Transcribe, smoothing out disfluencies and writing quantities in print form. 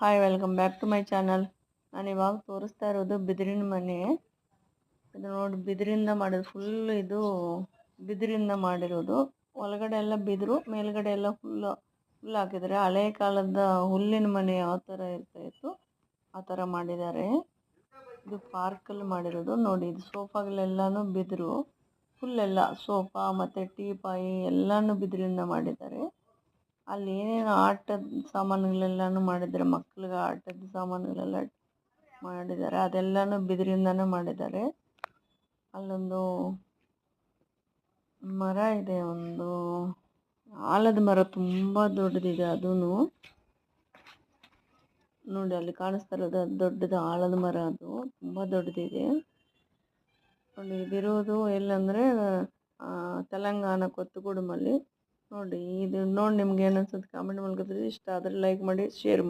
Hi welcome back to my channel. ನಾನು ಇವಾಗ ತೋರಿಸ್ತಾ ಇರೋದು ಬಿದಿರಿನ ಮನೆ. ಇದು ನೋಡಿ ಬಿದಿರಿಂದ ಮಾಡಿರೋದು, ಫುಲ್ ಇದು ಬಿದಿರಿಂದ ಮಾಡಿರೋದು. ಒಳಗಡೆ ಎಲ್ಲ ಬಿದಿರು, ಮೇಲ್ಗಡೆ ಎಲ್ಲ ಫುಲ್ ಹಾಕಿದ್ದಾರೆ. ಹಳೆ ಕಾಲದ ಹುಲ್ಲಿನ ಮನೆ ಯಾವ ಥರ ಇತ್ತು ಆ ಥರ ಮಾಡಿದ್ದಾರೆ. ಇದು ಪಾರ್ಕಲ್ಲಿ ಮಾಡಿರೋದು ನೋಡಿ. ಇದು ಸೋಫಾಗಳೆಲ್ಲನೂ ಬಿದಿರು, ಫುಲ್ ಎಲ್ಲ ಸೋಫಾ ಮತ್ತು ಟೀಪಾಯಿ ಎಲ್ಲನೂ ಬಿದಿರಿಂದ ಮಾಡಿದ್ದಾರೆ. ಅಲ್ಲಿ ಏನೇನು ಆಟದ ಸಾಮಾನುಗಳೆಲ್ಲನೂ ಮಾಡಿದ್ದಾರೆ, ಮಕ್ಳಿಗೆ ಆಟದ ಸಾಮಾನುಗಳೆಲ್ಲ ಮಾಡಿದ್ದಾರೆ, ಅದೆಲ್ಲನೂ ಬಿದಿರಿಂದನೇ ಮಾಡಿದ್ದಾರೆ. ಅಲ್ಲೊಂದು ಮರ ಇದೆ, ಒಂದು ಆಲದ ಮರ ತುಂಬ ದೊಡ್ಡದಿದೆ. ಅದೂ ನೋಡಿ ಅಲ್ಲಿ ಕಾಣಿಸ್ತಾ ಇರೋದು, ಅದು ದೊಡ್ಡದು ಆಲದ ಮರ, ಅದು ತುಂಬ ದೊಡ್ಡದಿದೆ ನೋಡಿ. ಇದಿರೋದು ಎಲ್ಲಂದರೆ ತೆಲಂಗಾಣ ಕೊತ್ತಗೂಡಮಲ್ಲಿ ನೋಡಿ. ಇದು ನೋಡಿ ನಿಮ್ಗೆ ಏನು ಅನ್ಸುತ್ತೆ ಕಾಮೆಂಟ್ ಮೂಲಕ ತಿಳಿಸಿ. ಇಷ್ಟ ಆದರೆ ಲೈಕ್ ಮಾಡಿ, ಶೇರ್ ಮಾಡಿ.